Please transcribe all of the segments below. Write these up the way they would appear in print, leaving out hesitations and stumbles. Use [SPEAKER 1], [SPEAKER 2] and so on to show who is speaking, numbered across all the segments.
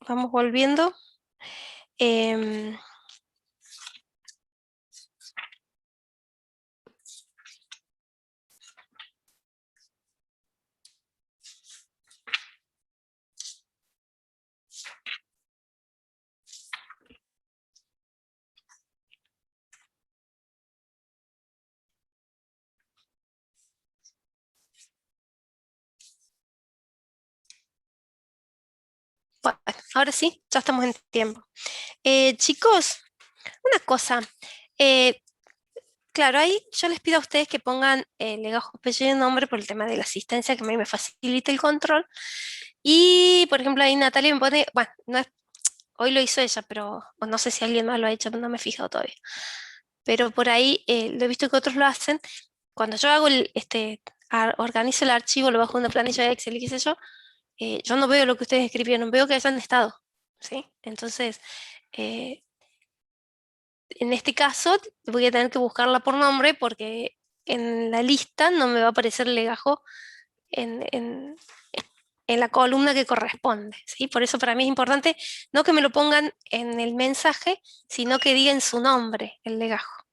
[SPEAKER 1] Vamos volviendo. Em, bueno, ahora sí, ya estamos en tiempo. Chicos, una cosa. eh, claro, ahí yo les pido a ustedes que pongan legajo, apellido y nombre por el tema de la asistencia, que a mí me facilita el control. Y, por ejemplo, ahí Natalia me pone, bueno, no es, hoy lo hizo ella, pero o no sé si alguien más lo ha hecho, no me he fijado todavía. Pero por ahí lo he visto que otros lo hacen. Cuando yo hago organizo el archivo, lo bajo en una planilla de Excel y qué sé yo no veo lo que ustedes escribieron, veo que hayan estado, ¿sí? Entonces, eh, en este caso voy a tener que buscarla por nombre porque en la lista no me va a aparecer el legajo en, en- en la columna que corresponde, ¿sí? Por eso para mí es importante no que me lo pongan en el mensaje, sino que digan su nombre, el legajo.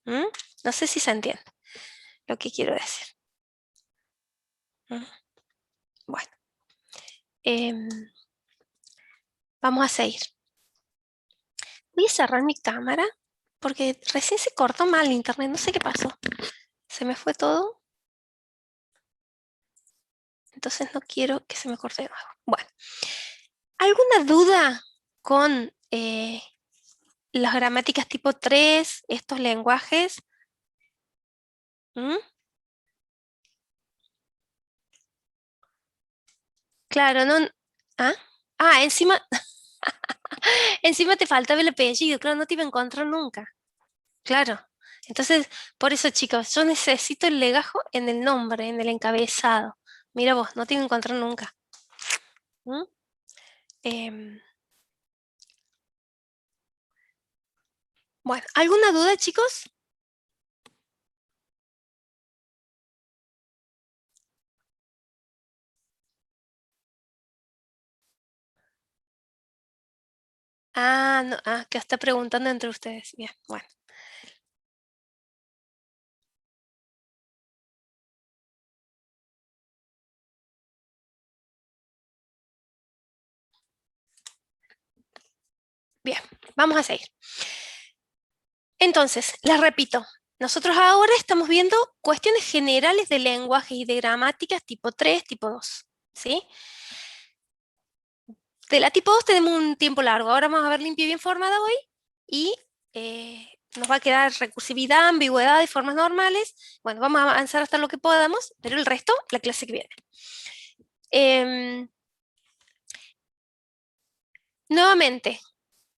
[SPEAKER 1] ¿Mm? No sé si se entiende lo que quiero decir. ¿Mm? Bueno, em, vamos a seguir. Voy a cerrar mi cámara porque recién se cortó mal el internet, no sé qué pasó. Se me fue todo, entonces no quiero que se me corte de nuevo. Bueno, ¿alguna duda con las gramáticas tipo 3, estos lenguajes? ¿Mm? Claro, no. ¿Ah? Ah, encima, encima te faltaba el apellido, claro, no te iba a encontrar nunca. Claro. Entonces, por eso, chicos, yo necesito el legajo en el nombre, en el encabezado. Mira vos, no te iba a encontrar nunca. ¿Mm? Em, bueno, ¿alguna duda, chicos? Ah, no, que está preguntando entre ustedes. Bien, bueno, bien, vamos a seguir. Entonces, les repito, nosotros ahora estamos viendo cuestiones generales de lenguaje y de gramáticas tipo 3, tipo 2, ¿sí? De la tipo 2 tenemos un tiempo largo, ahora vamos a ver limpia y bien formada hoy y nos va a quedar recursividad, ambigüedad y formas normales. Bueno, vamos a avanzar hasta lo que podamos, pero el resto, la clase que viene. Em, nuevamente,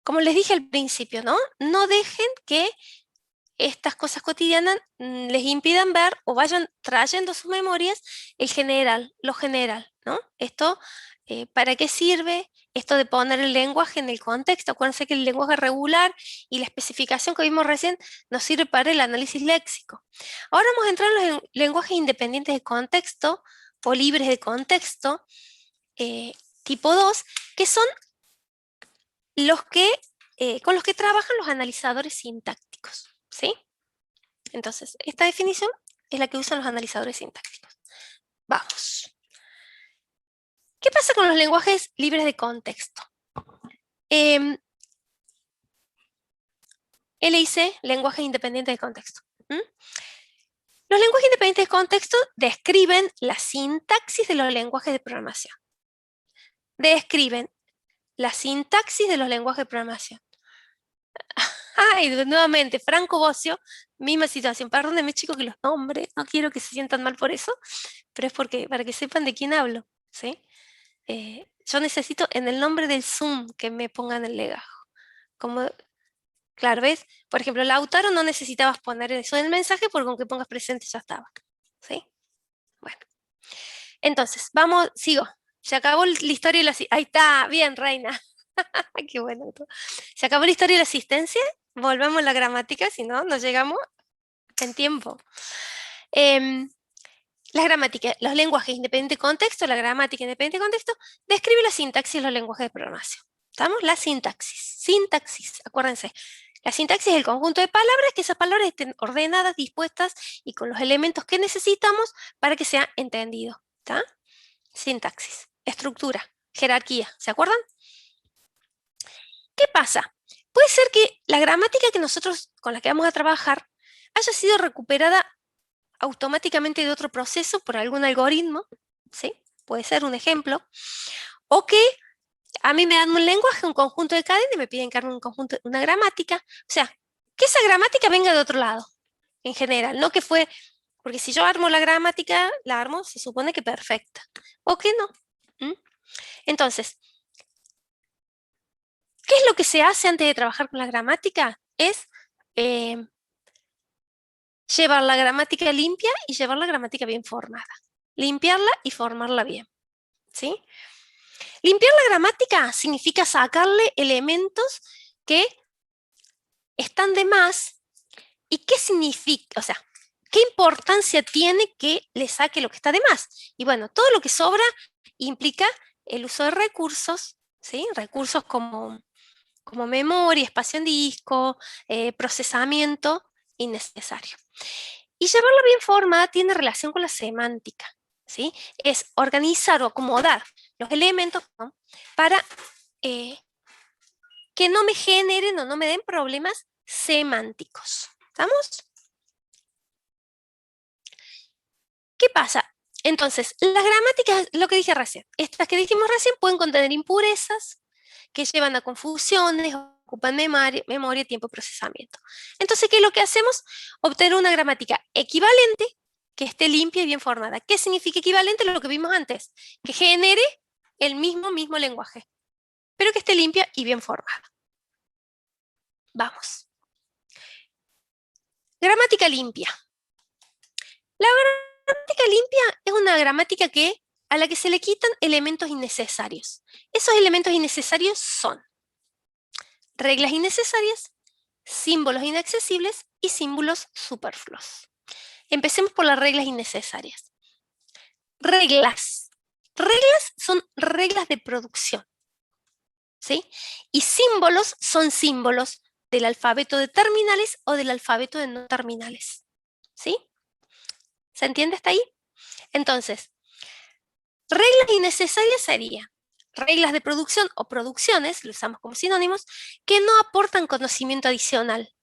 [SPEAKER 1] como les dije al principio, ¿no? No dejen que estas cosas cotidianas les impidan ver o vayan trayendo a sus memorias el general, lo general, ¿no? Esto, ¿para qué sirve? Esto de poner el lenguaje en el contexto. Acuérdense que el lenguaje regular y la especificación que vimos recién nos sirve para el análisis léxico. Ahora vamos a entrar en los lenguajes independientes de contexto o libres de contexto, eh, tipo 2, que son los que, con los que trabajan los analizadores sintácticos, ¿sí? Entonces, esta definición es la que usan los analizadores sintácticos. Vamos. ¿Qué pasa con los lenguajes libres de contexto? Eh, LIC, lenguaje independiente de contexto. ¿Mm? Los lenguajes independientes de contexto describen la sintaxis de los lenguajes de programación. Describen la sintaxis de los lenguajes de programación. Ay, nuevamente, Franco Bocio, misma situación. Perdónenme, chicos, que los nombres, no quiero que se sientan mal por eso, pero es porque para que sepan de quién hablo, ¿sí? Yo necesito en el nombre del Zoom que me pongan el legajo. Como, claro, ¿ves? Por ejemplo, Lautaro no necesitabas poner eso en el mensaje porque con que pongas presente ya estaba. ¿Sí? Bueno. Entonces, vamos, sigo. Se acabó la historia y la... Ahí está, bien, Reina. Qué bueno. Se acabó la historia y la asistencia. Volvemos a la gramática, si no, no llegamos en tiempo. Em, las gramáticas, los lenguajes independientes de contexto, la gramática independiente de contexto, describe la sintaxis de los lenguajes de programación. ¿Estamos? La sintaxis. Sintaxis, acuérdense. La sintaxis es el conjunto de palabras, que esas palabras estén ordenadas, dispuestas y con los elementos que necesitamos para que sea entendido. ¿Está? Sintaxis. Estructura. Jerarquía. ¿Se acuerdan? ¿Qué pasa? Puede ser que la gramática que nosotros con la que vamos a trabajar haya sido recuperada automáticamente de otro proceso por algún algoritmo, ¿sí? Puede ser un ejemplo. O que a mí me dan un lenguaje, un conjunto de cadenas y me piden que arme un conjunto, una gramática. O sea, que esa gramática venga de otro lado, en general, no que fue, porque si yo armo la gramática, la armo, se supone que perfecta, o que no. ¿Mm? Entonces, ¿qué es lo que se hace antes de trabajar con la gramática? Es llevar la gramática limpia y llevar la gramática bien formada. Limpiarla y formarla bien, ¿sí? Limpiar la gramática significa sacarle elementos que están de más. ¿Y qué significa? O sea, ¿qué importancia tiene que le saque lo que está de más? Y bueno, todo lo que sobra implica el uso de recursos, ¿sí? Recursos como memoria, espacio en disco, procesamiento innecesario. Y llevarla bien formada tiene relación con la semántica, ¿sí? Es organizar o acomodar los elementos, ¿no? Para que no me generen o no me den problemas semánticos. ¿Estamos? ¿Qué pasa? Entonces, las gramáticas, lo que dije recién, estas que dijimos recién pueden contener impurezas que llevan a confusiones, ocupan memoria, tiempo y procesamiento. Entonces, ¿qué es lo que hacemos? Obtener una gramática equivalente que esté limpia y bien formada. ¿Qué significa equivalente? Lo que vimos antes, que genere el mismo lenguaje, pero que esté limpia y bien formada. Vamos. Gramática limpia. La gramática limpia es una gramática a la que se le quitan elementos innecesarios. Esos elementos innecesarios son reglas innecesarias, símbolos inaccesibles y símbolos superfluos. Empecemos por las reglas innecesarias. Reglas. Reglas son reglas de producción, ¿sí? Y símbolos son símbolos del alfabeto de terminales o del alfabeto de no terminales, ¿sí? ¿Se entiende hasta ahí? Entonces, reglas innecesarias serían reglas de producción o producciones, lo usamos como sinónimos, que no aportan conocimiento adicional.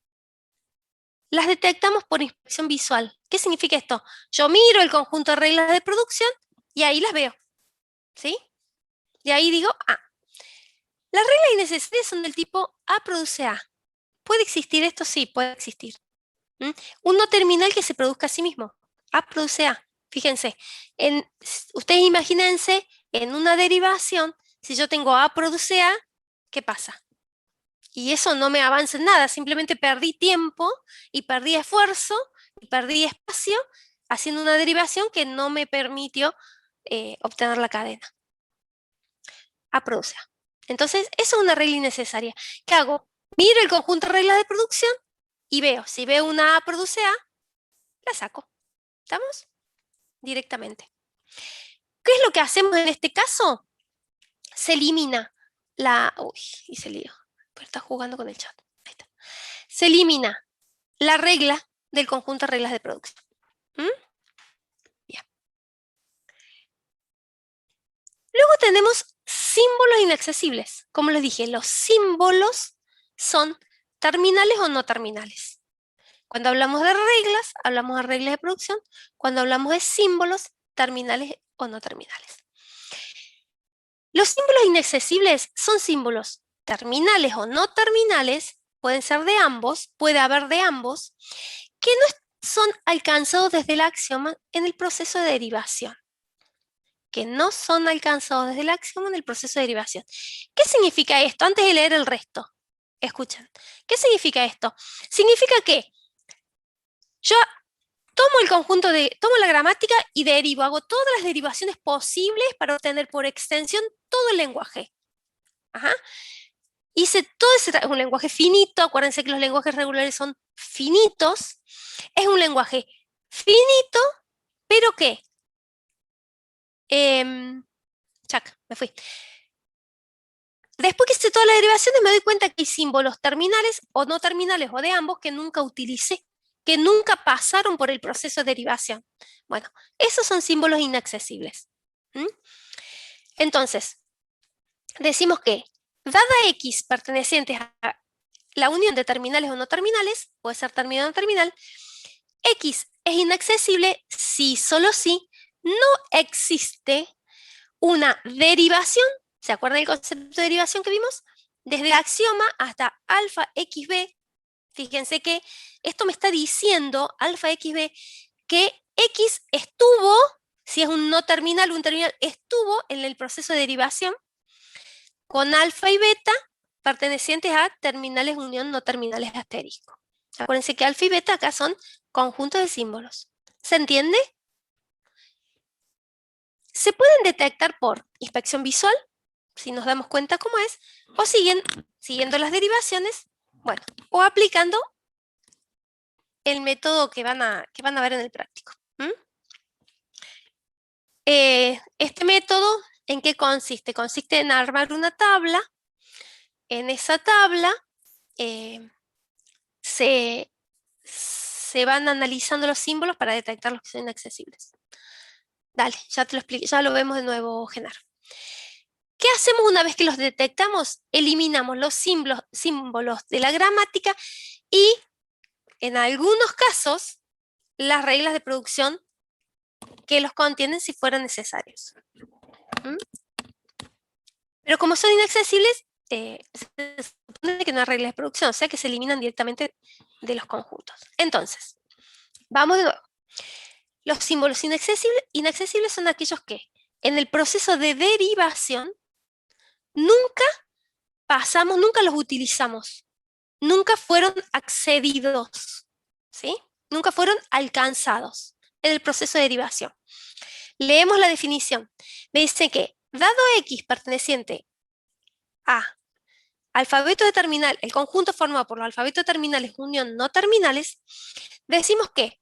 [SPEAKER 1] Las detectamos por inspección visual. ¿Qué significa esto? Yo miro el conjunto de reglas de producción y ahí las veo, ¿sí? Y ahí digo, las reglas innecesarias son del tipo A produce A. ¿Puede existir esto? Sí, puede existir. Un no terminal que se produzca a sí mismo. A produce A. Fíjense, ustedes imagínense en una derivación, si yo tengo A produce A, ¿qué pasa? Y eso no me avanza en nada, simplemente perdí tiempo y perdí esfuerzo y perdí espacio haciendo una derivación que no me permitió obtener la cadena. A produce A. Entonces, eso es una regla innecesaria. ¿Qué hago? Miro el conjunto de reglas de producción y veo, si veo una A produce A, la saco. ¿Estamos? Directamente. ¿Qué es lo que hacemos en este caso? Se elimina la... Uy, hice lío. Pero está jugando con el chat. Ahí está. Se elimina la regla del conjunto de reglas de producción. Bien. Luego tenemos símbolos inaccesibles. Como les dije, los símbolos son terminales o no terminales. Cuando hablamos de reglas, hablamos de reglas de producción. Cuando hablamos de símbolos, terminales o no terminales. Los símbolos inaccesibles son símbolos terminales o no terminales, pueden ser de ambos, puede haber de ambos, que no son alcanzados desde el axioma en el proceso de derivación. Que no son alcanzados desde el axioma en el proceso de derivación. ¿Qué significa esto? Antes de leer el resto, escuchen. ¿Qué significa esto? Significa que yo tomo la gramática y derivo, hago todas las derivaciones posibles para obtener por extensión todo el lenguaje. Ajá. Hice todo es un lenguaje finito, acuérdense que los lenguajes regulares son finitos. Es un lenguaje finito, pero ¿qué? Chac, me fui. Después que hice todas las derivaciones me doy cuenta que hay símbolos terminales o no terminales o de ambos que nunca utilicé, que nunca pasaron por el proceso de derivación. Bueno, esos son símbolos inaccesibles. ¿Mm? Entonces, decimos que dada X pertenecientes a la unión de terminales o no terminales, puede ser terminal o no terminal, X es inaccesible si, solo si, no existe una derivación. ¿Se acuerdan del concepto de derivación que vimos? Desde el axioma hasta alfa xb. Fíjense que esto me está diciendo, alfa xb, que X estuvo, si es un no terminal o un terminal, estuvo en el proceso de derivación con alfa y beta pertenecientes a terminales unión no terminales asterisco. Acuérdense que alfa y beta acá son conjuntos de símbolos. ¿Se entiende? Se pueden detectar por inspección visual, si nos damos cuenta cómo es, o siguiendo las derivaciones, bueno, o aplicando el método que van a ver en el práctico. Este método, ¿en qué consiste? Consiste en armar una tabla. En esa tabla se van analizando los símbolos para detectar los que son inaccesibles. Dale, ya te lo expliqué, ya lo vemos de nuevo, Genaro. ¿Qué hacemos una vez que los detectamos? Eliminamos los símbolos de la gramática y, en algunos casos, las reglas de producción que los contienen si fueran necesarios. Pero como son inaccesibles, se supone que no hay reglas de producción, o sea que se eliminan directamente de los conjuntos. Entonces, vamos de nuevo. Los símbolos inaccesibles son aquellos que, en el proceso de derivación, nunca pasamos, nunca los utilizamos, nunca fueron accedidos, ¿sí? Nunca fueron alcanzados en el proceso de derivación. Leemos la definición. Me dice que, dado X perteneciente a alfabeto de terminal, el conjunto formado por los alfabetos terminales unión no terminales, decimos que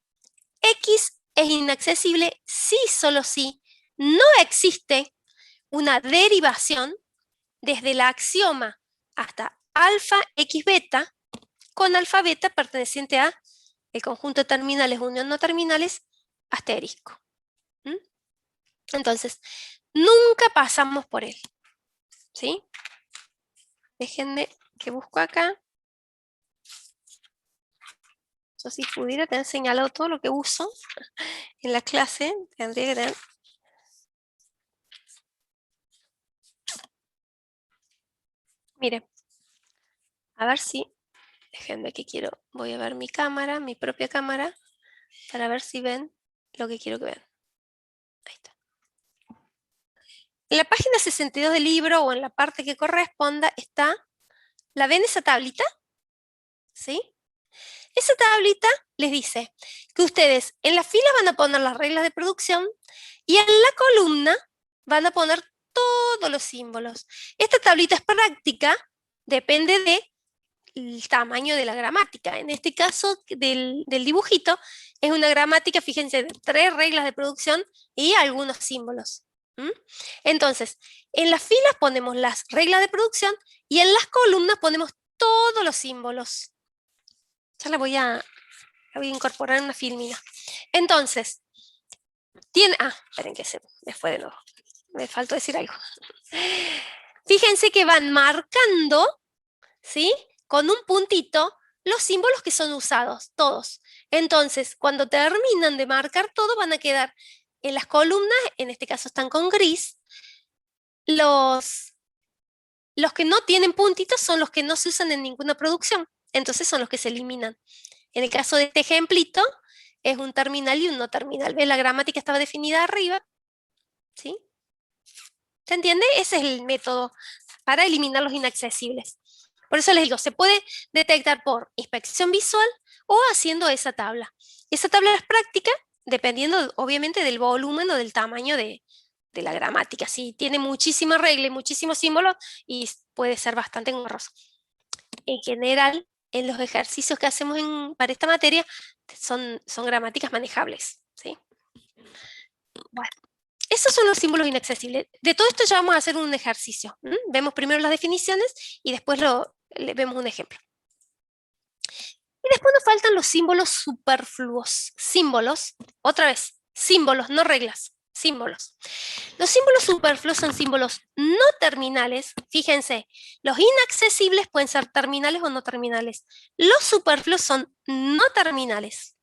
[SPEAKER 1] X es inaccesible si, solo si, no existe una derivación desde el axioma hasta alfa x beta con alfa beta perteneciente a el conjunto de terminales unión no terminales asterisco. Entonces, nunca pasamos por él. ¿Sí? Déjenme que busco acá. Yo, si pudiera tener señalado todo lo que uso en la clase, tendría que tener... Miren, a ver si... Déjenme que quiero... Voy a ver mi cámara, mi propia cámara, para ver si ven lo que quiero que vean. Ahí está. En la página 62 del libro o en la parte que corresponda está... ¿La ven esa tablita? ¿Sí? Esa tablita les dice que ustedes en la fila van a poner las reglas de producción y en la columna van a poner todos los símbolos. Esta tablita es práctica, depende del tamaño de la gramática. En este caso del dibujito, es una gramática, fíjense, de 3 reglas de producción y algunos símbolos. Entonces, en las filas ponemos las reglas de producción y en las columnas ponemos todos los símbolos. Ya la voy a incorporar en una filmina. Entonces, esperen que se me fue de nuevo. Me faltó decir algo. Fíjense que van marcando, ¿sí? Con un puntito los símbolos que son usados, todos. Entonces, cuando terminan de marcar todo, van a quedar en las columnas, en este caso están con gris. Los que no tienen puntitos son los que no se usan en ninguna producción. Entonces son los que se eliminan. En el caso de este ejemplito, es un terminal y un no terminal. ¿Ves? La gramática estaba definida arriba. ¿Sí? ¿Se entiende? Ese es el método para eliminar los inaccesibles. Por eso les digo, se puede detectar por inspección visual o haciendo esa tabla. Esa tabla es práctica, dependiendo obviamente del volumen o del tamaño de la gramática. Si tiene muchísima regla y muchísimos símbolos, y puede ser bastante engorroso. En general, en los ejercicios que hacemos para esta materia, son gramáticas manejables. ¿Sí? Bueno, esos son los símbolos inaccesibles. De todo esto ya vamos a hacer un ejercicio. Vemos primero las definiciones y después vemos un ejemplo. Y después nos faltan los símbolos superfluos. Símbolos, otra vez, símbolos, no reglas, símbolos. Los símbolos superfluos son símbolos no terminales. Fíjense, los inaccesibles pueden ser terminales o no terminales. Los superfluos son no terminales,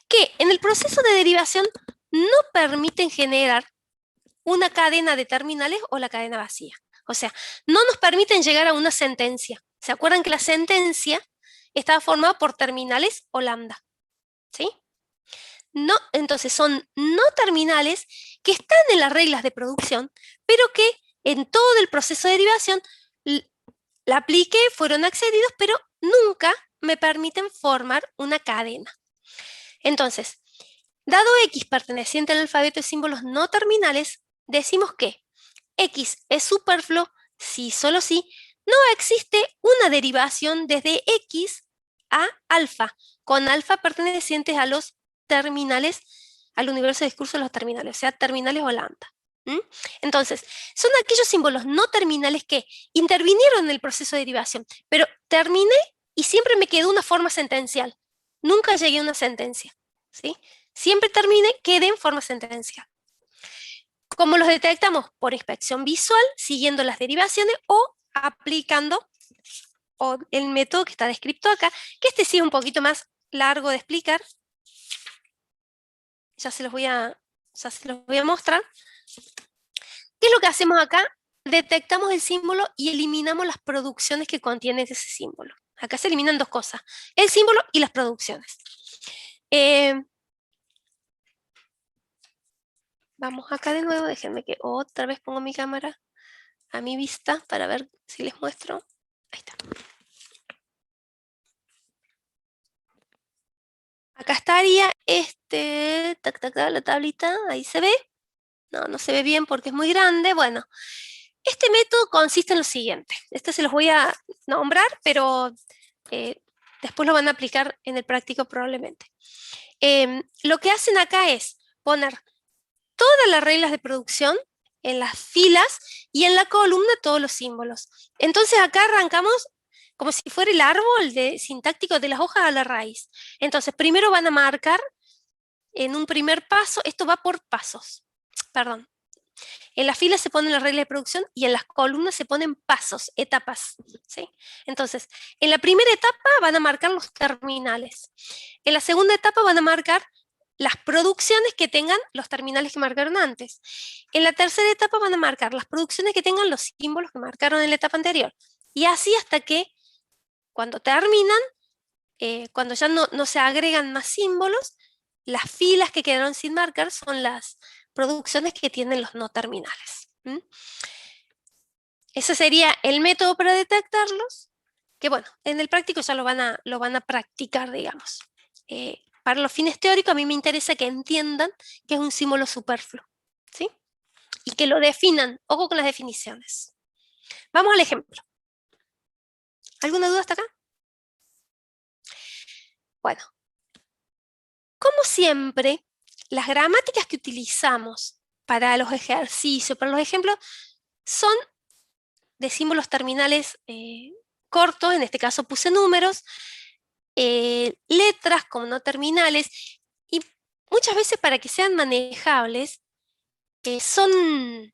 [SPEAKER 1] que en el proceso de derivación no permiten generar una cadena de terminales o la cadena vacía. O sea, no nos permiten llegar a una sentencia. ¿Se acuerdan que la sentencia estaba formada por terminales o lambda? ¿Sí? No, entonces son no terminales que están en las reglas de producción, pero que en todo el proceso de derivación la apliqué, fueron accedidos, pero nunca me permiten formar una cadena. Entonces, dado X perteneciente al alfabeto de símbolos no terminales, decimos que X es superfluo si solo si no existe una derivación desde X a alfa, con alfa pertenecientes a los terminales, al universo de discurso de los terminales, o sea, terminales o lambda. Entonces, son aquellos símbolos no terminales que intervinieron en el proceso de derivación, pero terminé y siempre me quedó una forma sentencial. Nunca llegué a una sentencia, ¿sí? Siempre terminé, quedé en forma sentencial. ¿Cómo los detectamos? Por inspección visual, siguiendo las derivaciones o aplicando el método que está descrito acá, que este sí es un poquito más largo de explicar. Ya se los voy a mostrar. ¿Qué es lo que hacemos acá? Detectamos el símbolo y eliminamos las producciones que contiene ese símbolo. Acá se eliminan dos cosas, el símbolo y las producciones. Vamos acá de nuevo, déjenme que otra vez pongo mi cámara a mi vista para ver si les muestro. Ahí está. Acá estaría la tablita, ahí se ve. No se ve bien porque es muy grande. Bueno, este método consiste en lo siguiente. Este se los voy a nombrar, pero después lo van a aplicar en el práctico probablemente. Lo que hacen acá es poner todas las reglas de producción en las filas y en la columna todos los símbolos. Entonces acá arrancamos como si fuera el árbol sintáctico de las hojas a la raíz. Entonces primero van a marcar en un primer paso, esto va por pasos, perdón. En las filas se ponen las reglas de producción y en las columnas se ponen pasos, etapas, ¿sí? Entonces, en la primera etapa van a marcar los terminales. En la segunda etapa van a marcar las producciones que tengan los terminales que marcaron antes. En la tercera etapa van a marcar las producciones que tengan los símbolos que marcaron en la etapa anterior. Y así hasta que cuando terminan, cuando ya no se agregan más símbolos, las filas que quedaron sin marcar son las producciones que tienen los no terminales. Ese sería el método para detectarlos, que bueno, en el práctico ya lo van a practicar, digamos. Para los fines teóricos a mí me interesa que entiendan que es un símbolo superfluo, ¿sí? Y que lo definan, ojo con las definiciones. Vamos al ejemplo. ¿Alguna duda hasta acá? Bueno, como siempre, las gramáticas que utilizamos para los ejercicios, para los ejemplos, son de símbolos terminales cortos, en este caso puse números, letras como no terminales, y muchas veces para que sean manejables, son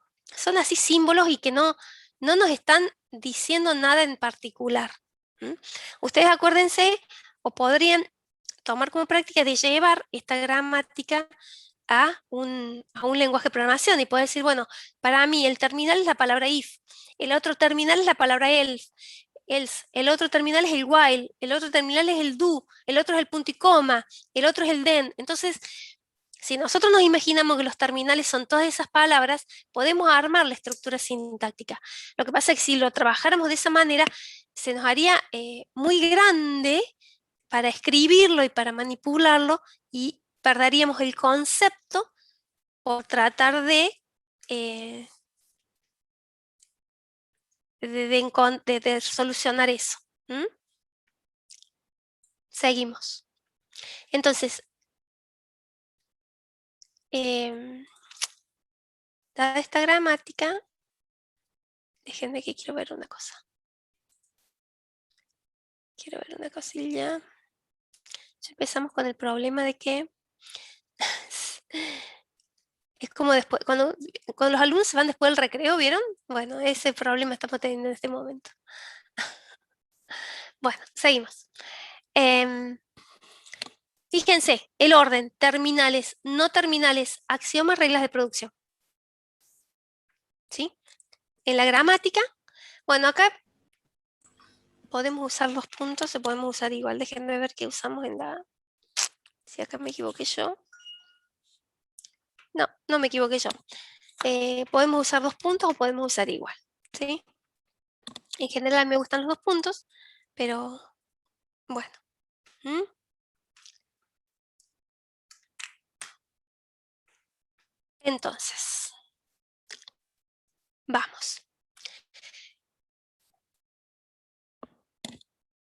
[SPEAKER 1] así símbolos y que no nos están diciendo nada en particular. Ustedes acuérdense o podrían tomar como práctica de llevar esta gramática a un lenguaje de programación y poder decir, bueno, para mí el terminal es la palabra if, el otro terminal es la palabra else, el otro terminal es el while, el otro terminal es el do, el otro es el punto y coma, el otro es el then. Entonces, si nosotros nos imaginamos que los terminales son todas esas palabras, podemos armar la estructura sintáctica. Lo que pasa es que si lo trabajáramos de esa manera, se nos haría muy grande para escribirlo y para manipularlo y perderíamos el concepto por tratar eh, de solucionar eso. Seguimos. Entonces, dada esta gramática, déjenme que quiero ver una cosa. Quiero ver una cosilla. Ya empezamos con el problema de que es como después, cuando los alumnos se van después del recreo, ¿vieron? Bueno, ese problema estamos teniendo en este momento. Bueno, seguimos. Fíjense, el orden, terminales, no terminales, axiomas, reglas de producción. ¿Sí? En la gramática, bueno, acá podemos usar los puntos, o podemos usar igual. Déjenme ver qué usamos en la... Si acá me equivoqué yo. No, no me equivoqué yo. Podemos usar 2 puntos o podemos usar igual. ¿Sí? En general me gustan los 2 puntos, pero bueno. ¿Mm? Entonces, vamos.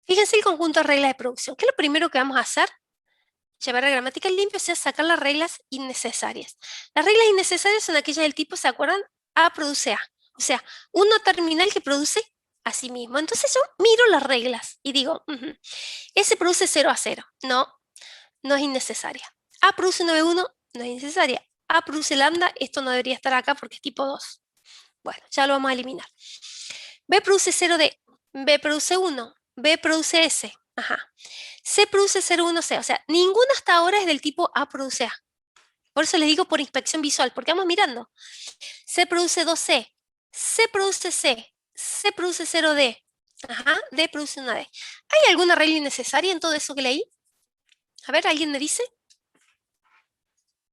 [SPEAKER 1] Fíjense el conjunto de reglas de producción. ¿Qué es lo primero que vamos a hacer? Llevar la gramática limpia, o sea, sacar las reglas innecesarias. Las reglas innecesarias son aquellas del tipo, ¿se acuerdan? A produce A. O sea, un no terminal que produce a sí mismo. Entonces yo miro las reglas y digo, S produce 0 a 0. No, no es innecesaria. A produce 9,1, no es innecesaria. A produce lambda, esto no debería estar acá porque es tipo 2. Bueno, ya lo vamos a eliminar. B produce 0D, B produce 1, B produce S. Ajá. C produce 0,1C, o sea, ninguna hasta ahora es del tipo A produce A. Por eso les digo por inspección visual, porque vamos mirando. C produce 2C, C produce C, C produce 0D, ajá, D produce 1D. ¿Hay alguna regla innecesaria en todo eso que leí? A ver, ¿alguien me dice?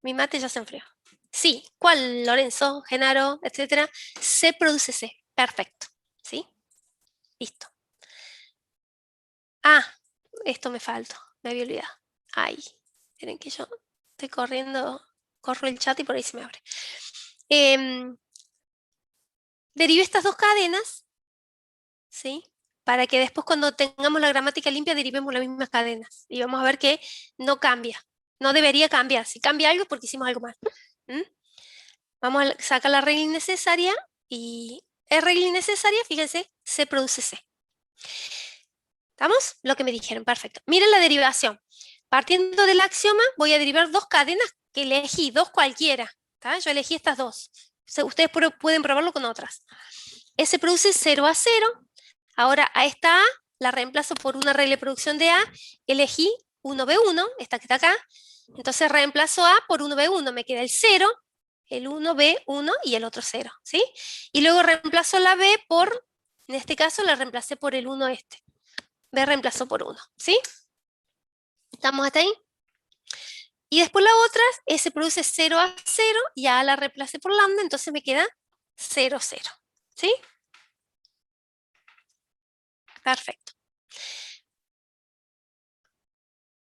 [SPEAKER 1] Mi mate ya se enfrió. Sí, ¿cuál? Lorenzo, Genaro, etcétera. C produce C, perfecto, ¿sí? Listo. Ah, esto me faltó, me había olvidado. Ay, miren que yo estoy corriendo, corro el chat y por ahí se me abre. Derivé estas 2 cadenas, ¿sí? Para que después cuando tengamos la gramática limpia derivemos las mismas cadenas. Y vamos a ver que no cambia, no debería cambiar. Si cambia algo es porque hicimos algo mal. ¿Mm? Vamos a sacar la regla innecesaria y es regla innecesaria, fíjense, se produce C. ¿Estamos? Lo que me dijeron, perfecto. Miren la derivación. Partiendo del axioma, voy a derivar 2 cadenas que elegí, 2 cualquiera. ¿Tá? Yo elegí estas 2. Ustedes pueden probarlo con otras. S produce 0 a 0. Ahora a esta A la reemplazo por una regla de producción de A. Elegí 1B1, esta que está acá. Entonces reemplazo A por 1B1. Me queda el 0, el 1B1 y el otro 0. ¿Sí? Y luego reemplazo la B por, en este caso la reemplacé por el 1 este. B reemplazó por 1. ¿Sí? ¿Estamos hasta ahí? Y después la otra, S produce 0 a 0 y A la reemplacé por lambda, entonces me queda 0, 0. ¿Sí? Perfecto.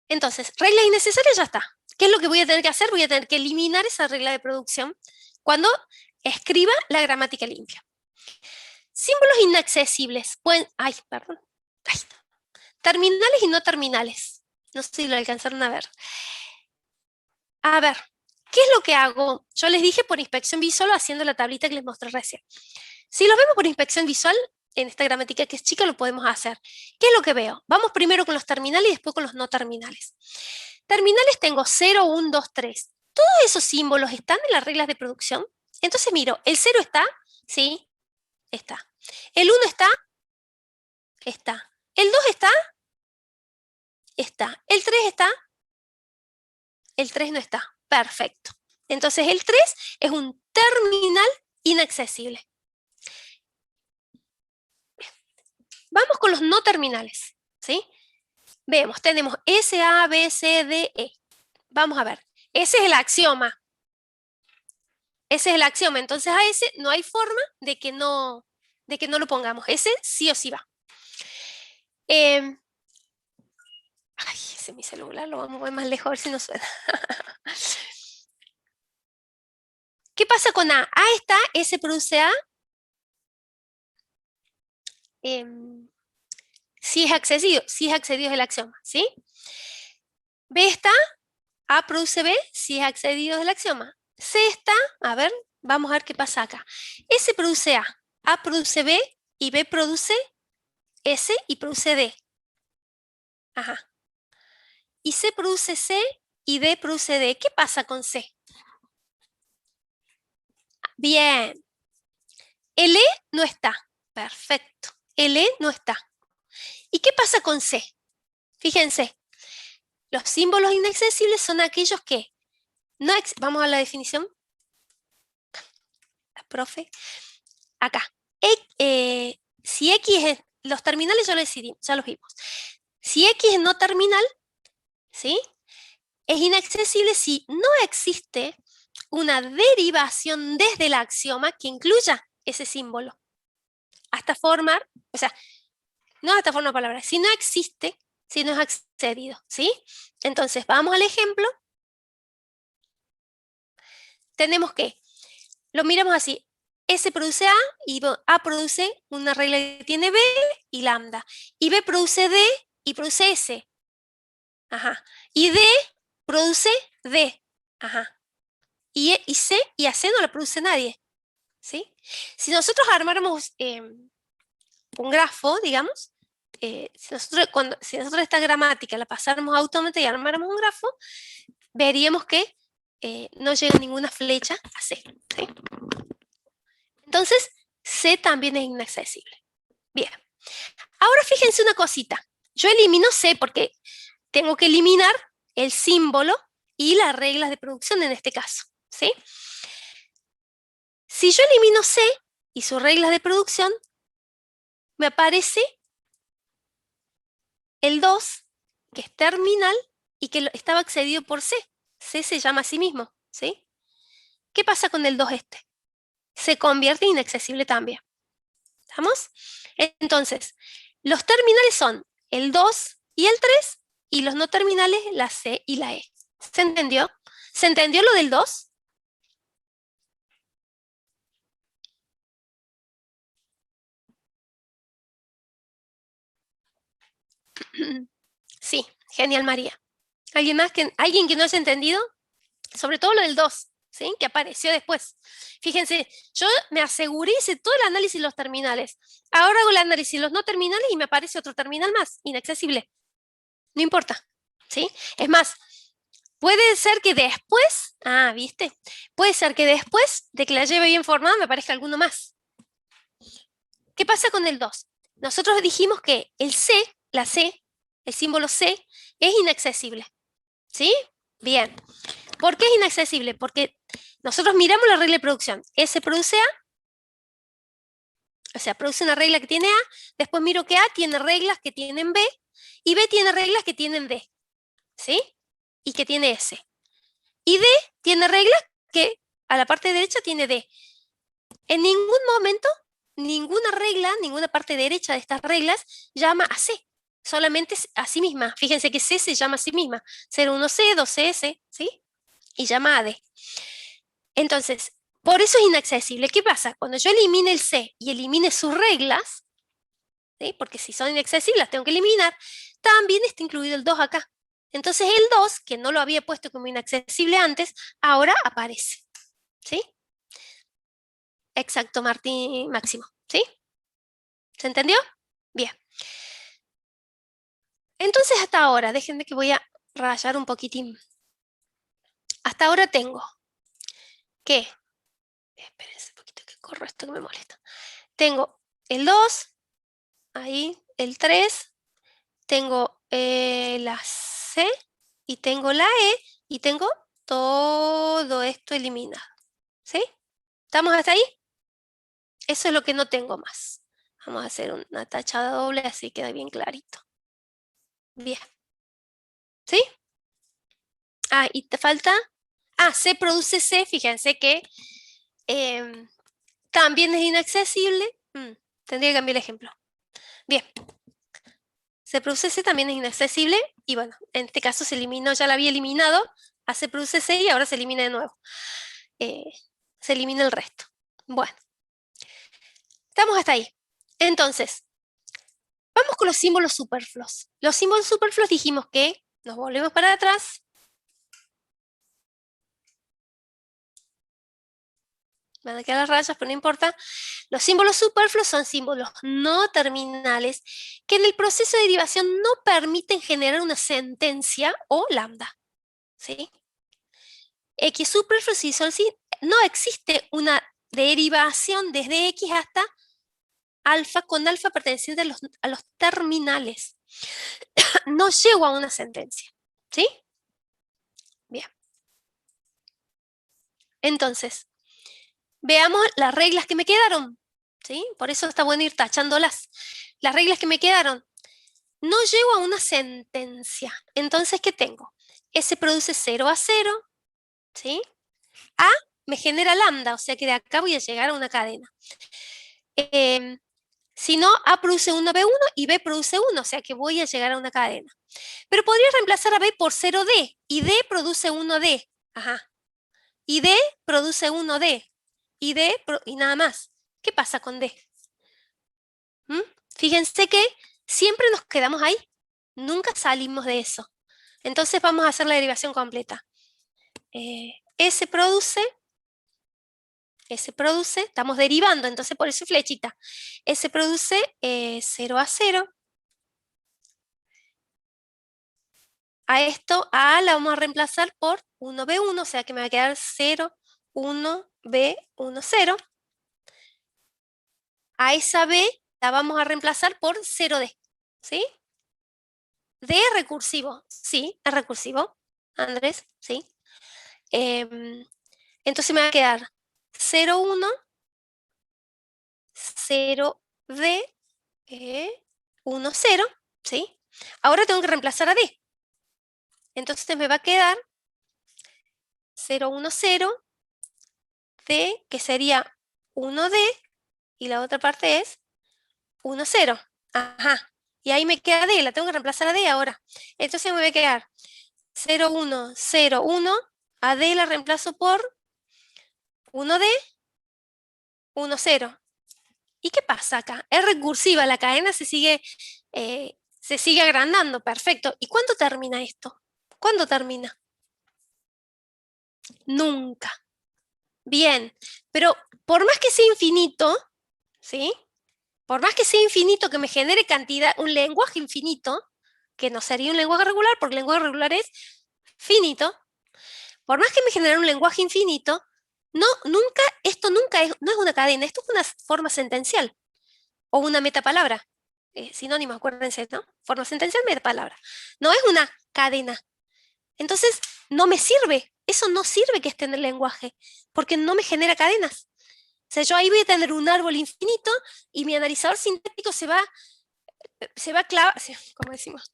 [SPEAKER 1] Entonces, regla innecesaria ya está. ¿Qué es lo que voy a tener que hacer? Voy a tener que eliminar esa regla de producción cuando escriba la gramática limpia. Símbolos inaccesibles. Ay, perdón. Ay, terminales y no terminales. No sé si lo alcanzaron a ver. A ver, ¿qué es lo que hago? Yo les dije por inspección visual haciendo la tablita que les mostré recién. Si lo vemos por inspección visual, en esta gramática que es chica lo podemos hacer. ¿Qué es lo que veo? Vamos primero con los terminales y después con los no terminales. Terminales tengo 0, 1, 2, 3. ¿Todos esos símbolos están en las reglas de producción? Entonces miro, ¿el 0 está? Sí, está. ¿El 1 está? Está. ¿El 2 está? Está. ¿El 3 está? El 3 no está. Perfecto. Entonces el 3 es un terminal inaccesible. Vamos con los no terminales, ¿sí? Vemos, tenemos S, A, B, C, D, E. Vamos a ver, ese es el axioma. Ese es el axioma, entonces a ese no hay forma de que no lo pongamos. Ese sí o sí va. Ay, ese es mi celular, lo vamos a ver más lejos a ver si no suena. ¿Qué pasa con A? A está, S produce A. Si es accedido es el axioma, ¿sí? B está, A produce B, si es accedido es el axioma. C está, a ver, Vamos a ver qué pasa acá. S produce A produce B y B produce S y produce D. Ajá. Y C produce C y D produce D. ¿Qué pasa con C? Bien. El E no está. Perfecto. El E no está. ¿Y qué pasa con C? Fíjense, los símbolos inaccesibles son aquellos que no... Vamos a la definición. La profe. Acá. Si X es... Los terminales ya lo decidimos, ya los vimos. Si X es no terminal, ¿sí? Es inaccesible si no existe una derivación desde el axioma que incluya ese símbolo. Hasta formar, o sea, no hasta formar palabras, si no existe, si no es accedido, ¿sí? Entonces, vamos al ejemplo. Tenemos que, lo miramos así, S produce A y A produce una regla que tiene B y lambda. Y B produce D y produce S. Ajá. Y D produce D. Ajá. Y C y a C no la produce nadie. ¿Sí? Si nosotros armáramos un grafo, digamos, si nosotros esta gramática la pasáramos a autómata y armáramos un grafo, veríamos que no llega ninguna flecha a C. ¿Sí? Entonces, C también es inaccesible. Bien. Ahora fíjense una cosita. Yo elimino C porque tengo que eliminar el símbolo y las reglas de producción en este caso. ¿Sí? Si yo elimino C y sus reglas de producción, me aparece el 2, que es terminal y que estaba excedido por C. C se llama a sí mismo. ¿Sí? ¿Qué pasa con el 2 este? Se convierte en inaccesible también. ¿Estamos? Entonces, los terminales son el 2 y el 3, y los no terminales la C y la E. ¿Se entendió? ¿Se entendió lo del 2? Sí, genial, María. ¿Alguien que no haya entendido? Sobre todo lo del 2, ¿sí? Que apareció después. Fíjense, yo me aseguré, hice todo el análisis de los terminales. Ahora hago el análisis de los no terminales y me aparece otro terminal más, inaccesible. No importa, ¿sí? Es más, puede ser que después, ¿viste? Puede ser que después de que la lleve bien formada me aparezca alguno más. ¿Qué pasa con el 2? Nosotros dijimos que el C, la C, el símbolo C, es inaccesible. ¿Sí? Bien. ¿Por qué es inaccesible? Porque nosotros miramos la regla de producción. S produce A, o sea, produce una regla que tiene A, después miro que A tiene reglas que tienen B, y B tiene reglas que tienen D. ¿Sí? Y que tiene S. Y D tiene reglas que a la parte derecha tiene D. En ningún momento, ninguna regla, ninguna parte derecha de estas reglas llama a C. Solamente a sí misma. Fíjense que C se llama a sí misma. 01C, 2CS, ¿sí? Y llama a D. Entonces, por eso es inaccesible. ¿Qué pasa? Cuando yo elimine el C y elimine sus reglas, ¿sí? Porque si son inaccesibles las tengo que eliminar, también está incluido el 2 acá. Entonces el 2, que no lo había puesto como inaccesible antes, ahora aparece. ¿Sí? Exacto, Martín Máximo. ¿Sí? ¿Se entendió? Bien. Entonces hasta ahora, déjenme que voy a rayar un poquitín. Hasta ahora tengo que, espérense un poquito que corro esto que me molesta. Tengo el 2, ahí, el 3, tengo la C y tengo la E y tengo todo esto eliminado. ¿Sí? ¿Estamos hasta ahí? Eso es lo que no tengo más. Vamos a hacer una tachada doble así queda bien clarito. Bien. ¿Sí? Y te falta... C produce C, fíjense que también es inaccesible. Tendría que cambiar el ejemplo. Bien. C produce C también es inaccesible y bueno, en este caso se eliminó, ya la había eliminado, a C produce C y ahora se elimina de nuevo. Se elimina el resto. Bueno, estamos hasta ahí. Entonces, vamos con los símbolos superfluos. Los símbolos superfluos dijimos que nos volvemos para atrás. van a quedar las rayas, pero no importa. Los símbolos superfluos son símbolos no terminales que en el proceso de derivación no permiten generar una sentencia o lambda. ¿Sí? X superfluo si son sí, no existe una derivación desde X hasta alfa con alfa perteneciente a los terminales. No llego a una sentencia. ¿Sí? Bien. Entonces, veamos las reglas que me quedaron. ¿Sí? Por eso está bueno ir tachándolas. Las reglas que me quedaron. No llego a una sentencia. Entonces, ¿qué tengo? S produce 0 a 0. ¿Sí? A me genera lambda, o sea que de acá voy a llegar a una cadena. Si no, A produce 1B1 y B produce 1, o sea que voy a llegar a una cadena. Pero podría reemplazar a B por 0D y D produce 1D. Ajá. Y D produce 1D. Y D y nada más. ¿Qué pasa con D? ¿Mm? Fíjense que siempre nos quedamos ahí. Nunca salimos de eso. Entonces vamos a hacer la derivación completa. S produce, estamos derivando, entonces por eso flechita. S produce 0 a 0. A esto, a A la vamos a reemplazar por 1B1, o sea que me va a quedar 0, 1, B1, 0. A esa B la vamos a reemplazar por 0D, ¿sí? D es recursivo, sí, es recursivo, Andrés, sí. Entonces me va a quedar 0, 1, 0D, 1, 0, ¿sí? Ahora tengo que reemplazar a D. Entonces me va a quedar 0, 1, 0, D, que sería 1D, y la otra parte es 1, 0. Ajá. Y ahí me queda D, la tengo que reemplazar a D ahora. Entonces me va a quedar 0, 1, 0, 1. A D la reemplazo por 1D, 1, 0. ¿Y qué pasa acá? Es recursiva, la cadena se sigue agrandando, perfecto. ¿Y cuándo termina esto? ¿Cuándo termina? Nunca. Bien, pero por más que sea infinito, ¿sí? Por más que sea infinito, que me genere cantidad, un lenguaje infinito, que no sería un lenguaje regular, porque el lenguaje regular es finito, por más que me genere un lenguaje infinito, esto nunca no es una cadena, esto es una forma sentencial o una metapalabra. Sinónimo, acuérdense, ¿no? Forma sentencial, metapalabra. No es una cadena. Entonces, no me sirve. Eso no sirve que esté en el lenguaje, porque no me genera cadenas. O sea, yo ahí voy a tener un árbol infinito y mi analizador sintético se va a clavar, como decimos,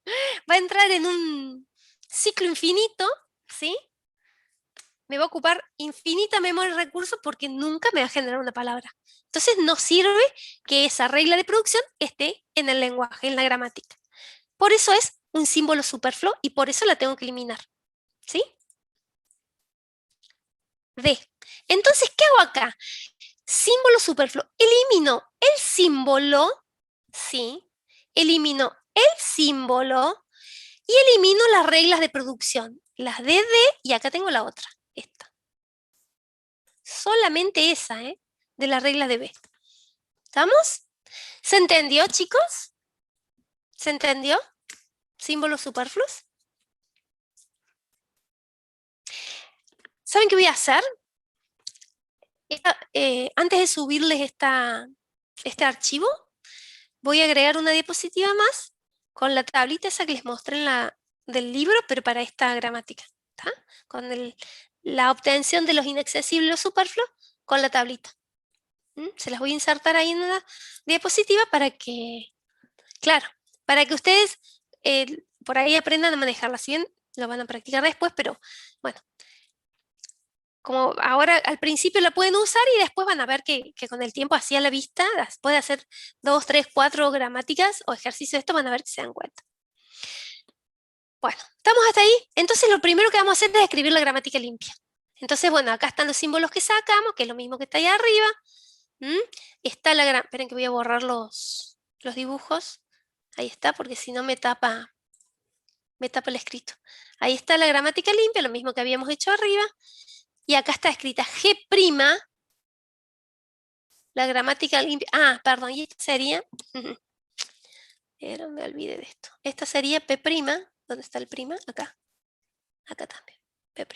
[SPEAKER 1] va a entrar en un ciclo infinito, ¿sí? Me va a ocupar infinita memoria y recursos porque nunca me va a generar una palabra. Entonces no sirve que esa regla de producción esté en el lenguaje, en la gramática. Por eso es un símbolo superfluo y por eso la tengo que eliminar. ¿Sí? D. Entonces, ¿qué hago acá? Símbolo superfluo. Elimino el símbolo, ¿sí? Elimino el símbolo y elimino las reglas de producción. Las de D y acá tengo la otra, esta. Solamente esa, de las reglas de B. ¿Estamos? ¿Se entendió, chicos? ¿Se entendió? Símbolos superfluos. ¿Saben qué voy a hacer? Antes de subirles este archivo, voy a agregar una diapositiva más con la tablita esa que les mostré del libro, pero para esta gramática. ¿Está? Con la obtención de los inaccesibles y los superfluos con la tablita. Se las voy a insertar ahí en una diapositiva para que, claro, para que ustedes por ahí aprendan a manejarla. Si bien lo van a practicar después, pero bueno, como ahora al principio la pueden usar y después van a ver que con el tiempo así a la vista, puede hacer 2, 3, 4 gramáticas o ejercicios de esto, van a ver que se dan cuenta. Bueno, estamos hasta ahí. Entonces lo primero que vamos a hacer es escribir la gramática limpia. Entonces, bueno, acá están los símbolos que sacamos, que es lo mismo que está ahí arriba. Está la gramática. Esperen que voy a borrar los dibujos. Ahí está, porque si no me tapa el escrito. Ahí está la gramática limpia, lo mismo que habíamos hecho arriba. Y acá está escrita G', La gramática limpia. Ah, perdón, y esta sería. Pero me olvidé de esto. Esta sería P'. ¿Dónde está el prima? Acá. Acá también. P'.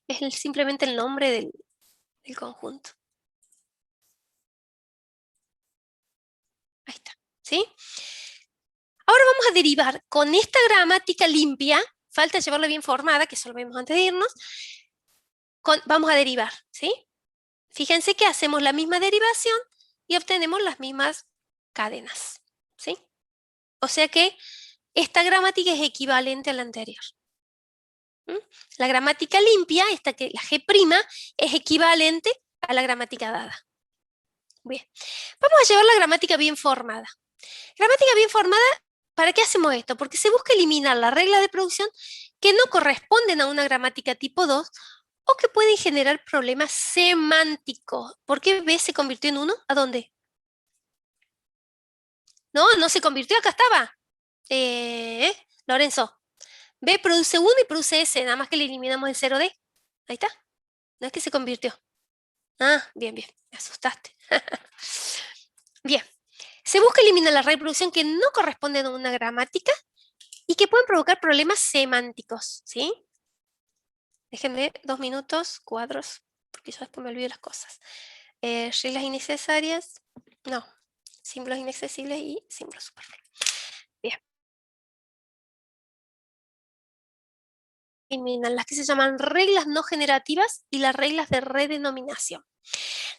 [SPEAKER 1] Es simplemente el nombre del conjunto. Ahí está. ¿Sí? Ahora vamos a derivar con esta gramática limpia. Falta llevarla bien formada, que eso lo vemos antes de irnos. Vamos a derivar. ¿Sí? Fíjense que hacemos la misma derivación y obtenemos las mismas cadenas. ¿Sí? O sea que esta gramática es equivalente a la anterior. La gramática limpia, esta que la G', es equivalente a la gramática dada. Bien, vamos a llevar la gramática bien formada. Gramática bien formada, ¿para qué hacemos esto? Porque se busca eliminar las reglas de producción que no corresponden a una gramática tipo 2 o que pueden generar problemas semánticos. ¿Por qué B se convirtió en 1? ¿A dónde? No, no se convirtió, acá estaba. Lorenzo. B produce 1 y produce S, nada más que le eliminamos el 0D. Ahí está. No es que se convirtió. Ah, bien, bien. Me asustaste. Bien. Se busca eliminar la reproducción que no corresponden a una gramática y que pueden provocar problemas semánticos, ¿sí? Déjenme 2 minutos, cuadros, porque yo después me olvido las cosas. Reglas innecesarias, no. Símbolos inaccesibles y símbolos superfluos. Bien. Eliminan las que se llaman reglas no generativas y las reglas de redenominación.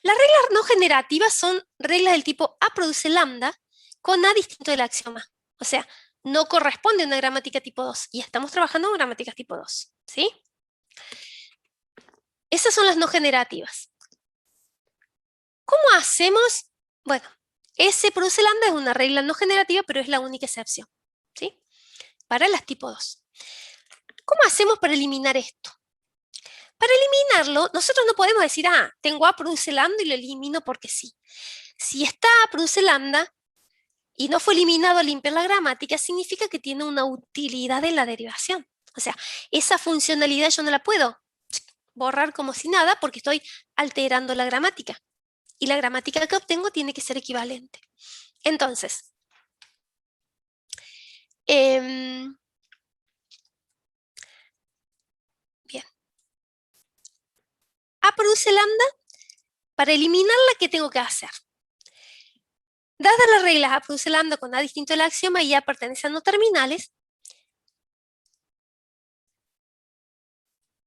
[SPEAKER 1] Las reglas no generativas son reglas del tipo A produce lambda con A distinto del axioma. O sea, no corresponde a una gramática tipo 2 y estamos trabajando en gramáticas tipo 2. ¿Sí? Esas son las no generativas. ¿Cómo hacemos? Bueno, S produce lambda es una regla no generativa, pero es la única excepción. ¿Sí? Para las tipo 2. ¿Cómo hacemos para eliminar esto? Para eliminarlo, nosotros no podemos decir, tengo A produce lambda y lo elimino porque sí. Si está A produce lambda y no fue eliminado al limpiar la gramática, significa que tiene una utilidad en la derivación. O sea, esa funcionalidad yo no la puedo borrar como si nada porque estoy alterando la gramática. Y la gramática que obtengo tiene que ser equivalente. Entonces, bien. A produce lambda, para eliminarla, ¿qué tengo que hacer? Dadas las reglas A produce lambda con A distinto del axioma y A pertenece a no terminales,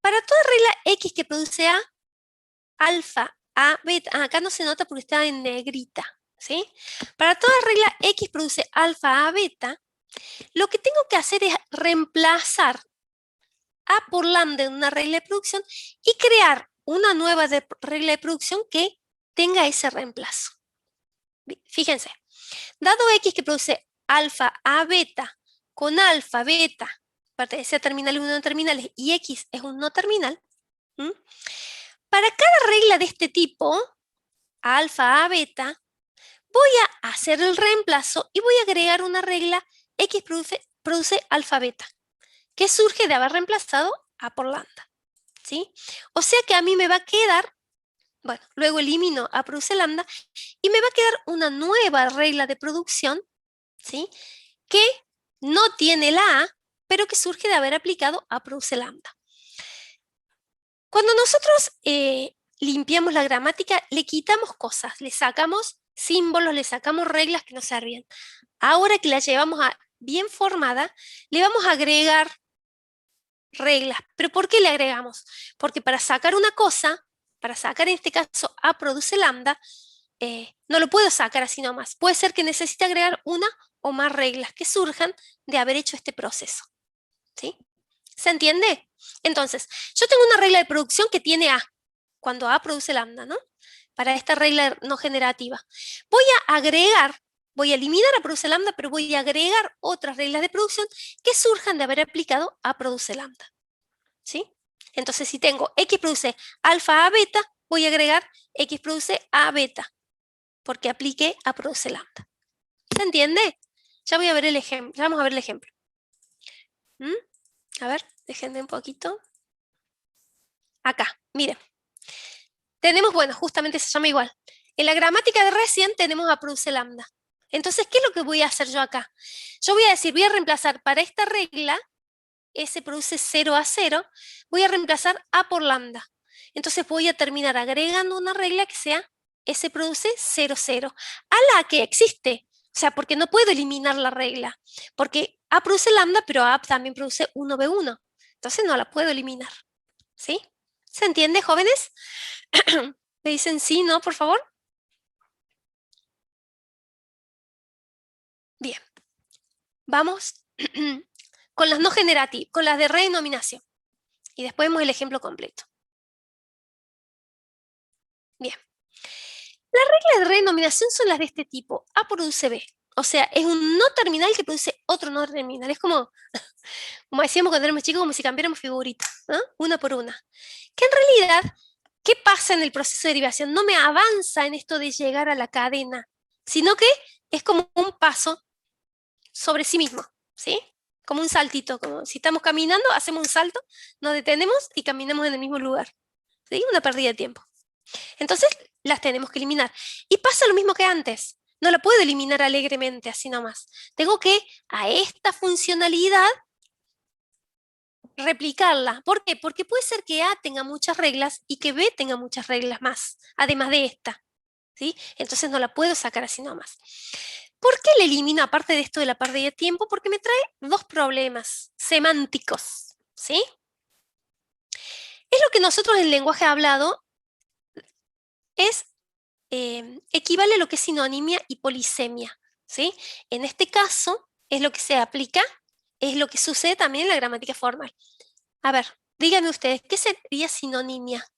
[SPEAKER 1] para toda regla X que produce A, alfa, A, beta, acá no se nota porque está en negrita, ¿sí? Para toda regla X produce alfa, A, beta, lo que tengo que hacer es reemplazar A por lambda en una regla de producción y crear una nueva regla de producción que tenga ese reemplazo. Fíjense, dado X que produce alfa A beta con alfa beta, pertenece a terminales y no terminales, y X es un no terminal, para cada regla de este tipo, alfa A beta, voy a hacer el reemplazo y voy a agregar una regla X produce alfa beta, que surge de haber reemplazado A por lambda. ¿Sí? O sea que a mí me va a quedar, bueno, luego elimino A produce lambda y me va a quedar una nueva regla de producción, ¿sí? Que no tiene la A, pero que surge de haber aplicado A produce lambda. Cuando nosotros limpiamos la gramática, le quitamos cosas, le sacamos símbolos, le sacamos reglas que no servían. Ahora que la llevamos bien formada, le vamos a agregar reglas. ¿Pero por qué le agregamos? Porque para sacar una cosa, para sacar en este caso A produce lambda, no lo puedo sacar así nomás. Puede ser que necesite agregar una o más reglas que surjan de haber hecho este proceso. ¿Sí? ¿Se entiende? Entonces, yo tengo una regla de producción que tiene A, cuando A produce lambda, ¿no? Para esta regla no generativa. Voy a eliminar A produce lambda, pero voy a agregar otras reglas de producción que surjan de haber aplicado A produce lambda. ¿Sí? Entonces, si tengo X produce alfa A beta, voy a agregar X produce A beta, porque apliqué A produce lambda. ¿Se entiende? Ya voy a ver el ejemplo. Ya vamos a ver el ejemplo. A ver, déjenme un poquito. Acá, miren. tenemos, bueno, justamente se llama igual. En la gramática de recién tenemos a produce lambda. Entonces, ¿qué es lo que voy a hacer yo acá? Yo voy a decir, voy a reemplazar para esta regla, S produce 0 a 0, voy a reemplazar A por lambda. Entonces voy a terminar agregando una regla que sea S produce 0, 0, a la que existe. O sea, porque no puedo eliminar la regla, porque A produce lambda, pero A también produce 1B1. Entonces no la puedo eliminar. ¿Sí? ¿Se entiende, jóvenes? ¿Me dicen sí, no, por favor? Bien. Vamos con las no generativas, con las de redenominación. Y después vemos el ejemplo completo. Bien. Las reglas de redenominación son las de este tipo. A produce B. O sea, es un no terminal que produce otro no terminal. Es como decíamos cuando éramos chicos, como si cambiáramos figuritas, ¿no? Una por una. Que en realidad, ¿qué pasa en el proceso de derivación? No me avanza en esto de llegar a la cadena, sino que es como un paso sobre sí mismo, ¿sí? Como un saltito, como si estamos caminando, hacemos un salto, nos detenemos y caminamos en el mismo lugar, ¿sí? Una pérdida de tiempo. Entonces, las tenemos que eliminar. Y pasa lo mismo que antes. No la puedo eliminar alegremente, así nomás. Tengo que, a esta funcionalidad, replicarla. ¿Por qué? Porque puede ser que A tenga muchas reglas y que B tenga muchas reglas más, además de esta, ¿sí? Entonces no la puedo sacar así nomás. ¿Por qué le elimino, aparte de esto de la pérdida de tiempo? Porque me trae dos problemas semánticos, ¿sí? Es lo que nosotros en el lenguaje hablado es equivale a lo que es sinonimia y polisemia, ¿sí? En este caso es lo que se aplica, es lo que sucede también en la gramática formal. A ver, díganme ustedes, ¿qué sería sinonimia?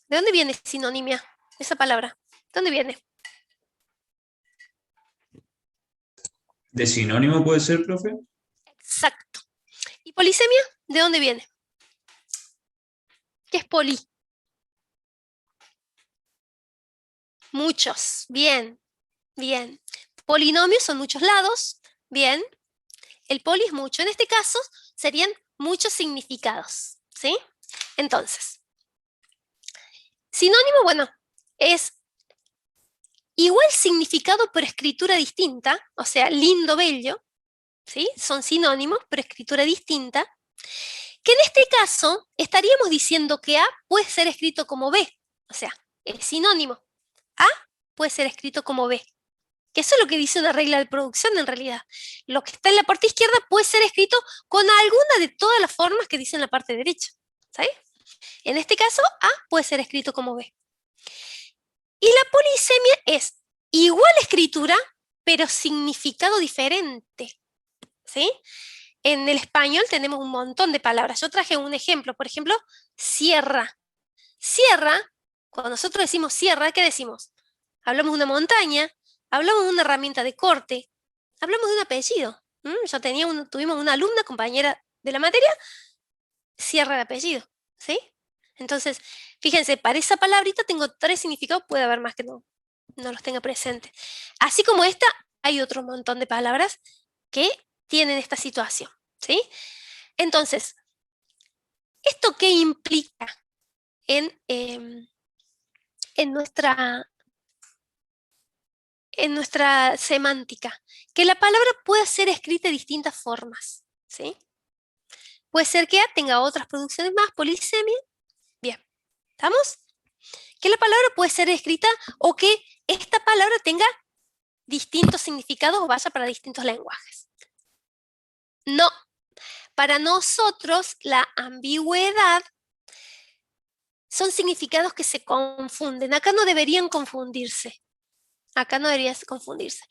[SPEAKER 1] ¿De dónde viene sinonimia? Esa palabra. ¿De dónde viene?
[SPEAKER 2] ¿De sinónimo puede ser, profe?
[SPEAKER 1] Exacto. ¿Y polisemia? ¿De dónde viene? ¿Qué es poli? Muchos. Bien, bien. Polinomios son muchos lados. Bien. El poli es mucho. En este caso serían muchos significados. ¿Sí? Entonces, sinónimo, bueno, es igual significado pero escritura distinta, o sea, lindo, bello, ¿sí? Son sinónimos pero escritura distinta, que en este caso estaríamos diciendo que A puede ser escrito como B, o sea, es sinónimo. A puede ser escrito como B, que eso es lo que dice una regla de producción en realidad. Lo que está en la parte izquierda puede ser escrito con alguna de todas las formas que dice en la parte derecha, ¿sabes? En este caso, A puede ser escrito como B. Y la polisemia es igual escritura, pero significado diferente, ¿sí? En el español tenemos un montón de palabras. Yo traje un ejemplo, por ejemplo, sierra. Sierra, cuando nosotros decimos sierra, ¿qué decimos? Hablamos de una montaña, hablamos de una herramienta de corte, hablamos de un apellido. Yo tuvimos una alumna, compañera de la materia, sierra de apellido, ¿sí? Entonces, fíjense, para esa palabrita tengo tres significados, puede haber más que no los tenga presentes. Así como esta, hay otro montón de palabras que tienen esta situación, ¿sí? Entonces, ¿esto qué implica en nuestra, en nuestra semántica? Que la palabra pueda ser escrita de distintas formas, ¿sí? Puede ser que A tenga otras producciones más, polisemia. Bien, ¿estamos? Que la palabra puede ser escrita o que esta palabra tenga distintos significados o vaya para distintos lenguajes. No, para nosotros la ambigüedad son significados que se confunden. Acá no deberían confundirse. Acá no debería confundirse.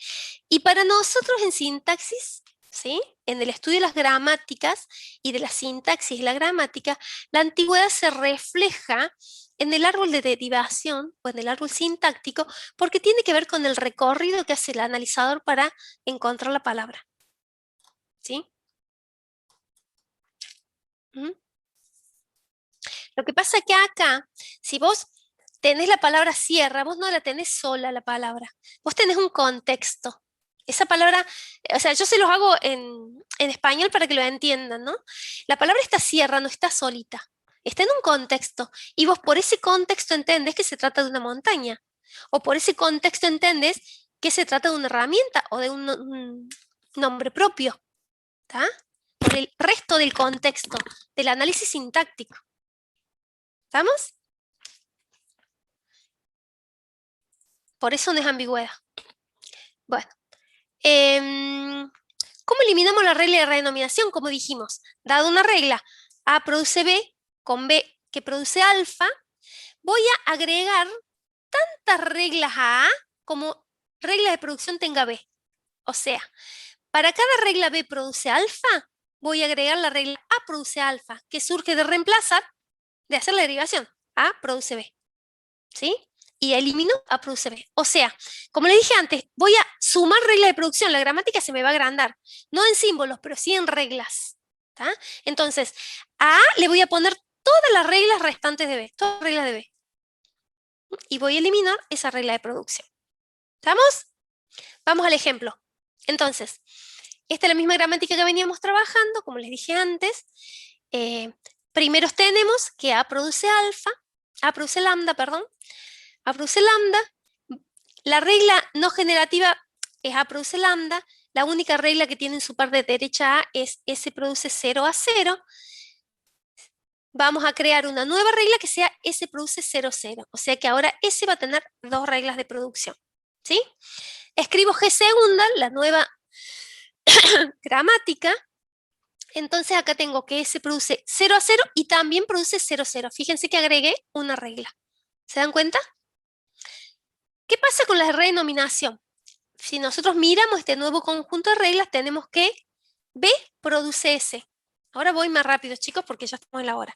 [SPEAKER 1] Y para nosotros en sintaxis, ¿sí? En el estudio de las gramáticas y de la sintaxis y la gramática, la antigüedad se refleja en el árbol de derivación o en el árbol sintáctico porque tiene que ver con el recorrido que hace el analizador para encontrar la palabra. ¿Sí? ¿Mm? Lo que pasa es que acá, si vos tenés la palabra sierra, vos no la tenés sola la palabra, vos tenés un contexto. Esa palabra, o sea, yo se los hago en español para que lo entiendan, ¿no? La palabra esta sierra no está solita. está en un contexto, y vos por ese contexto entendés que se trata de una montaña, o por ese contexto entendés que se trata de una herramienta o de un nombre propio, ¿está? Por el resto del contexto, del análisis sintáctico. ¿Estamos? Por eso no es ambigüedad. Bueno. ¿Cómo eliminamos la regla de redenominación? Como dijimos, dado una regla A produce B con B que produce alfa, voy a agregar tantas reglas a A como regla de producción tenga B. O sea, para cada regla B produce alfa, voy a agregar la regla A produce alfa, que surge de reemplazar, de hacer la derivación. A produce B. ¿Sí? Y elimino A produce B. O sea, como le dije antes, voy a sumar reglas de producción. La gramática se me va a agrandar. No en símbolos, pero sí en reglas. ¿Tá? Entonces, a A le voy a poner todas las reglas restantes de B. Todas las reglas de B. Y voy a eliminar esa regla de producción. ¿Estamos? Vamos al ejemplo. Entonces, esta es la misma gramática que veníamos trabajando, como les dije antes. Primero tenemos que A produce alfa, A produce lambda, perdón. A produce lambda. La regla no generativa es A produce lambda. La única regla que tiene en su parte derecha A es S produce 0 a 0. Vamos a crear una nueva regla que sea S produce 0, 0. O sea que ahora S va a tener dos reglas de producción. ¿Sí? Escribo G segunda, la nueva gramática. Entonces acá tengo que S produce 0 a 0 y también produce 0, 0. Fíjense que agregué una regla. ¿Se dan cuenta? ¿Qué pasa con la redenominación? Si nosotros miramos este nuevo conjunto de reglas, tenemos que B produce S. Ahora voy más rápido, chicos, porque ya estamos en la hora.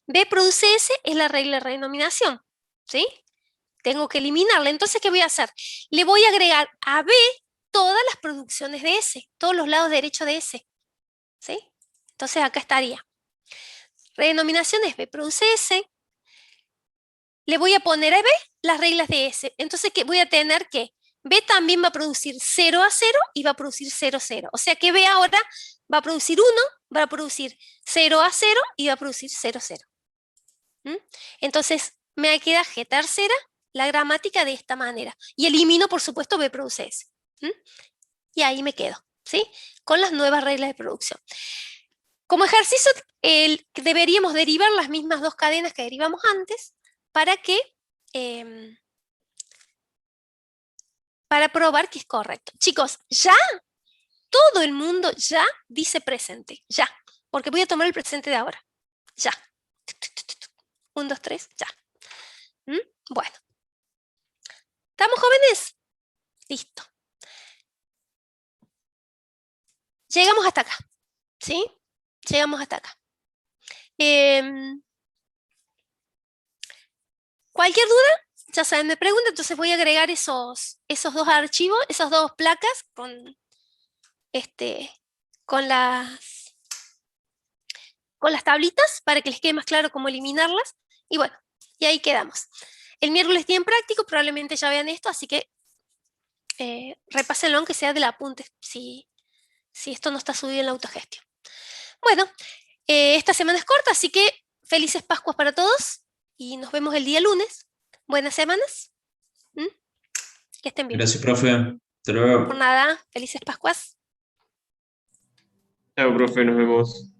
[SPEAKER 1] B produce S es la regla de redenominación. ¿Sí? Tengo que eliminarla. Entonces, ¿qué voy a hacer? Le voy a agregar a B todas las producciones de S, todos los lados derechos de S. ¿Sí? Entonces, acá estaría. Redenominación es B produce S. Le voy a poner a B las reglas de S. Entonces, ¿qué voy a tener que? B también va a producir 0 a 0 y va a producir 0, 0. O sea que B ahora va a producir 1, va a producir 0 a 0 y va a producir 0, 0. Entonces, me queda G tercera, la gramática de esta manera. Y elimino, por supuesto, B produce S. Y ahí me quedo, ¿sí? Con las nuevas reglas de producción. Como ejercicio, deberíamos derivar las mismas dos cadenas que derivamos antes para que... para probar que es correcto. Chicos, ya todo el mundo ya dice presente, ya, porque voy a tomar el presente de ahora, ya. 1, 2, 3, ya. Bueno. ¿Estamos, jóvenes? Listo. Llegamos hasta acá, ¿sí? Llegamos hasta acá. Cualquier duda, ya saben, me preguntan, entonces voy a agregar esos dos archivos, esas dos placas con las tablitas para que les quede más claro cómo eliminarlas. Y bueno, y ahí quedamos. El miércoles día en práctico, probablemente ya vean esto, así que repásenlo aunque sea del apunte, si esto no está subido en la autogestión. Bueno, esta semana es corta, así que felices Pascuas para todos y nos vemos el día lunes. Buenas semanas. Que estén bien.
[SPEAKER 2] Gracias, profe. Hasta
[SPEAKER 1] Por
[SPEAKER 2] luego.
[SPEAKER 1] nada, felices Pascuas.
[SPEAKER 3] Chao, profe, nos vemos.